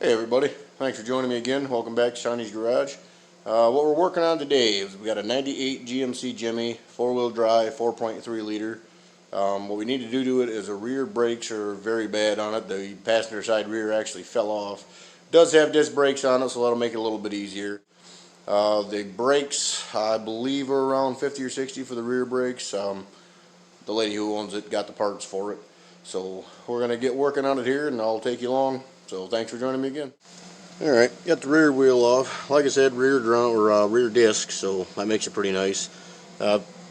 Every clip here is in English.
Hey everybody, thanks for joining me again. Welcome back to Shawnee's Garage. What we're working on today is we got a 98 GMC Jimmy, 4-wheel drive, 4.3 liter. What we need to do to it is the rear brakes are very bad on it. The passenger side rear actually fell off. It does have disc brakes on it, so that'll make it a little bit easier. The brakes, I believe, are around 50 or 60 for the rear brakes. The lady who owns it got the parts for it. So we're going to get working on it here, and I'll take you along. So thanks for joining me again. Alright, got the rear wheel off. Like I said, rear disc, so that makes it pretty nice.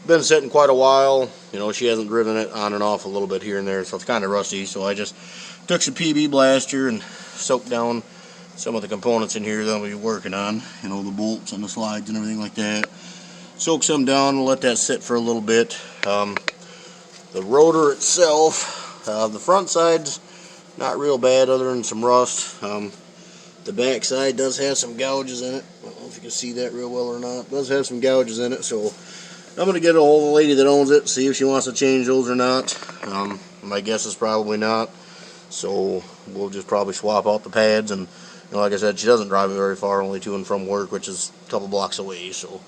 Been sitting quite a while. You know, she hasn't driven it on and off a little bit here and there, so it's kind of rusty. So I just took some PB blaster and soaked down some of the components in here that I'll be working on. You know, the bolts and the slides and everything like that. Soak some down, we'll let that sit for a little bit. The rotor itself, the front side's not real bad other than some rust. The back side does have some gouges in it. I don't know if you can see that real well or not. It does have some gouges in it, so I'm going to get a hold of the lady that owns it, see if she wants to change those or not. My guess is probably not. So we'll just probably swap out the pads, and you know, like I said, she doesn't drive it very far, only to and from work, which is a couple blocks away. So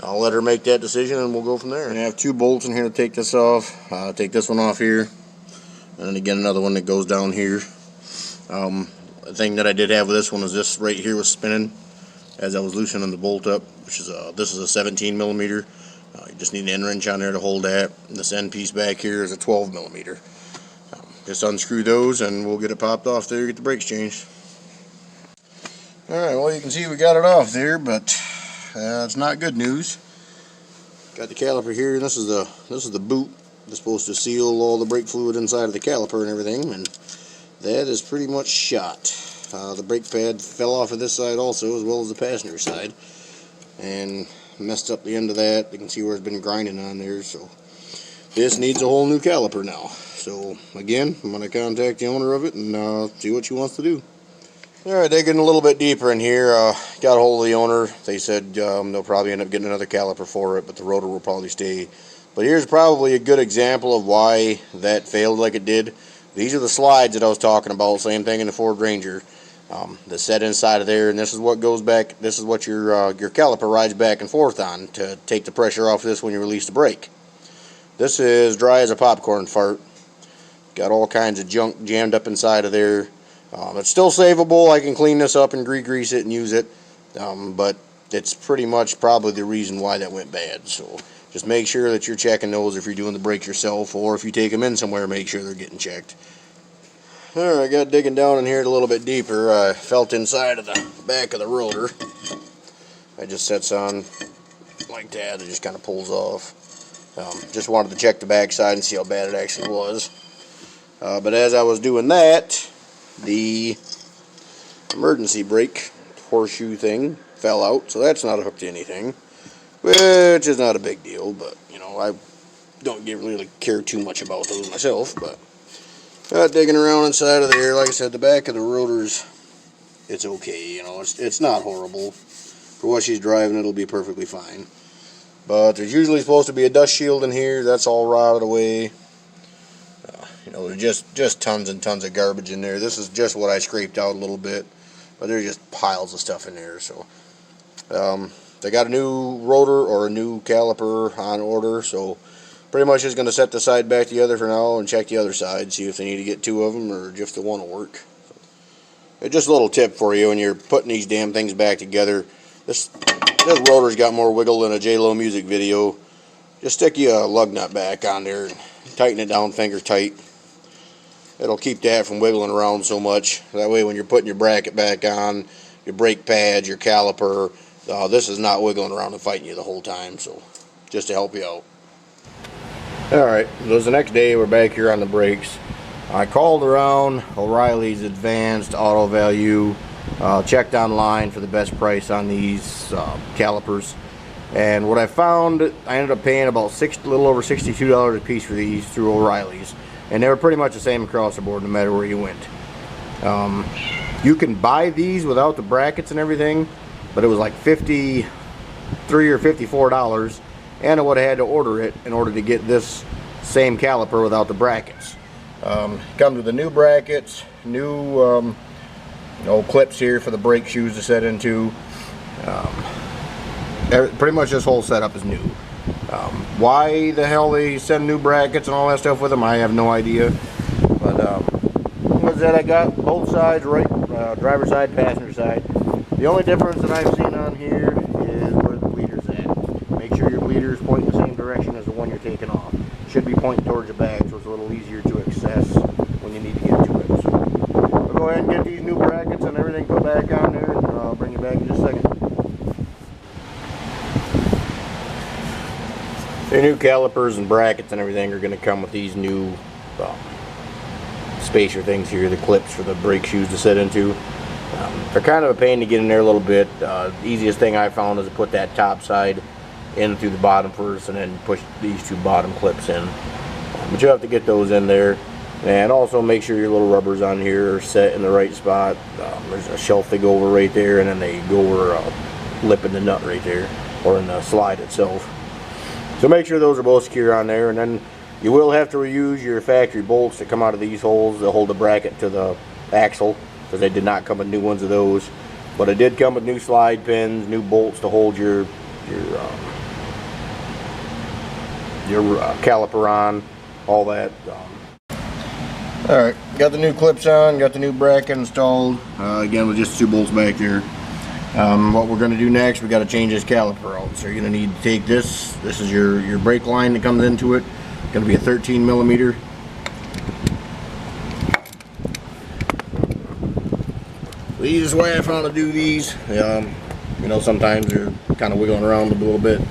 I'll let her make that decision, and we'll go from there. I have two bolts in here to take this off. Take this one off here. And then again, another one that goes down here. The thing that I did have with this one is this right here was spinning as I was loosening the bolt up, which is this is a 17 millimeter. You just need an end wrench on there to hold that. And this end piece back here is a 12 millimeter. Just unscrew those and we'll get it popped off there, get the brakes changed. Alright, well, you can see we got it off there, but it's not good news. Got the caliper here. This is the boot. It's supposed to seal all the brake fluid inside of the caliper and everything, and that is pretty much shot. The brake pad fell off of this side also, as well as the passenger side, and messed up the end of that. You can see where it's been grinding on there, so this needs a whole new caliper now. So again, I'm going to contact the owner of it and see what she wants to do. Alright, digging a little bit deeper in here, got a hold of the owner. They said they'll probably end up getting another caliper for it, but the rotor will probably stay. But here's probably a good example of why that failed like it did. These are the slides that I was talking about, same thing in the Ford Ranger. That set inside of there, and this is what goes back, this is what your caliper rides back and forth on to take the pressure off this when you release the brake. This is dry as a popcorn fart. Got all kinds of junk jammed up inside of there. It's still savable. I can clean this up and grease it and use it, but it's pretty much probably the reason why that went bad. So just make sure that you're checking those if you're doing the brakes yourself, or if you take them in somewhere, make sure they're getting checked. Alright, I got digging down in here a little bit deeper. I felt inside of the back of the rotor. I just sets on like that. It just kind of pulls off. Just wanted to check the back side and see how bad it actually was. But as I was doing that, the emergency brake horseshoe thing fell out, so that's not hooked to anything, which is not a big deal. But you know, I don't really care too much about those myself. But digging around inside of there, like I said, the back of the rotors, it's okay. You know, it's not horrible for what she's driving. It'll be perfectly fine. But there's usually supposed to be a dust shield in here. That's all rotted away. You know, there's just tons and tons of garbage in there. This is just what I scraped out a little bit, but there's just piles of stuff in there. So they got a new rotor or a new caliper on order, so pretty much just going to set the side back together for now and check the other side, see if they need to get two of them or just the one will work. Just a little tip for you when you're putting these damn things back together. This rotor's got more wiggle than a J-Lo music video. Just stick you a lug nut back on there and tighten it down finger tight. It'll keep that from wiggling around so much. That way when you're putting your bracket back on, your brake pads, your caliper, this is not wiggling around and fighting you the whole time. So just to help you out. Alright, so it was the next day. We're back here on the brakes. I called around O'Reilly's Advanced Auto Value, checked online for the best price on these calipers. And what I found, I ended up paying about a little over $62 a piece for these through O'Reilly's. And they were pretty much the same across the board no matter where you went. You can buy these without the brackets and everything, but it was like $53 or $54, and I would have had to order it in order to get this same caliper without the brackets. Comes with the new brackets, new No clips here for the brake shoes to set into. Pretty much this whole setup is new. Why the hell they send new brackets and all that stuff with them, I have no idea. But what's that? I got both sides, right, driver's side, passenger side. The only difference that I've seen on here is where the bleeder's at. Make sure your bleeders point in the same direction as the one you're taking off. It should be pointing towards the back, so it's a little easier to access when you need to get to it. So we'll go ahead and get these new brackets and everything put back on there, and I'll bring you back in just a second. The new calipers and brackets and everything are going to come with these new spacer things here, the clips for the brake shoes to set into. They're kind of a pain to get in there a little bit. The easiest thing I found is to put that top side in through the bottom first and then push these two bottom clips in. But you have to get those in there, and also make sure your little rubbers on here are set in the right spot. There's a shelf they go over right there, and then they go over a lip in the nut right there, or in the slide itself. So make sure those are both secure on there, and then you will have to reuse your factory bolts that come out of these holes that hold the bracket to the axle, because they did not come with new ones of those. But it did come with new slide pins, new bolts to hold your caliper on, all that. Alright, got the new clips on, got the new bracket installed, again with just two bolts back there. What we're going to do next, we got to change this caliper out. So you're going to need to take this is your brake line that comes into it. It's going to be a 13 millimeter. The easiest way I found to do these, you know, sometimes you're kind of wiggling around a little bit.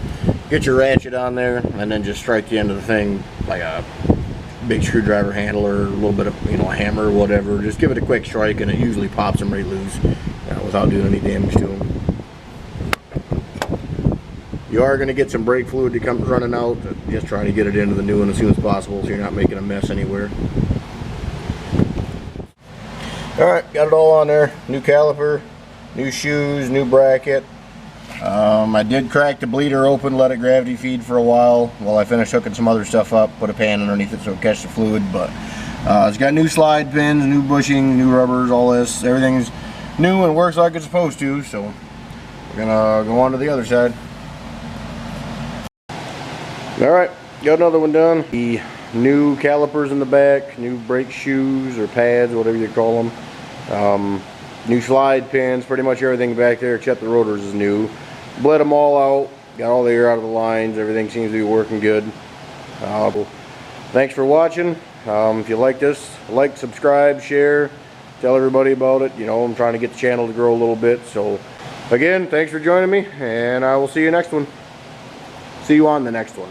Get your ratchet on there, and then just strike the end of the thing like a big screwdriver handle or a little bit of, you know, a hammer or whatever. Just give it a quick strike, and it usually pops them right loose without doing any damage to them. You are going to get some brake fluid that comes running out. Just try to get it into the new one as soon as possible so you're not making a mess anywhere. Alright, got it all on there. New caliper, new shoes, new bracket. I did crack the bleeder open, let it gravity feed for a while I finished hooking some other stuff up, put a pan underneath it so it catch the fluid. But it's got new slide pins, new bushing, new rubbers, all this. Everything's new and works like it's supposed to, so we're gonna go on to the other side. Alright, got another one done. The new calipers in the back, new brake shoes or pads, whatever you call them. New slide pins, pretty much everything back there except the rotors is new. Bled them all out, got all the air out of the lines, everything seems to be working good. Thanks for watching. If you like this, like, subscribe, share, tell everybody about it. You know, I'm trying to get the channel to grow a little bit. So again, thanks for joining me, and I will see you next one. See you on the next one.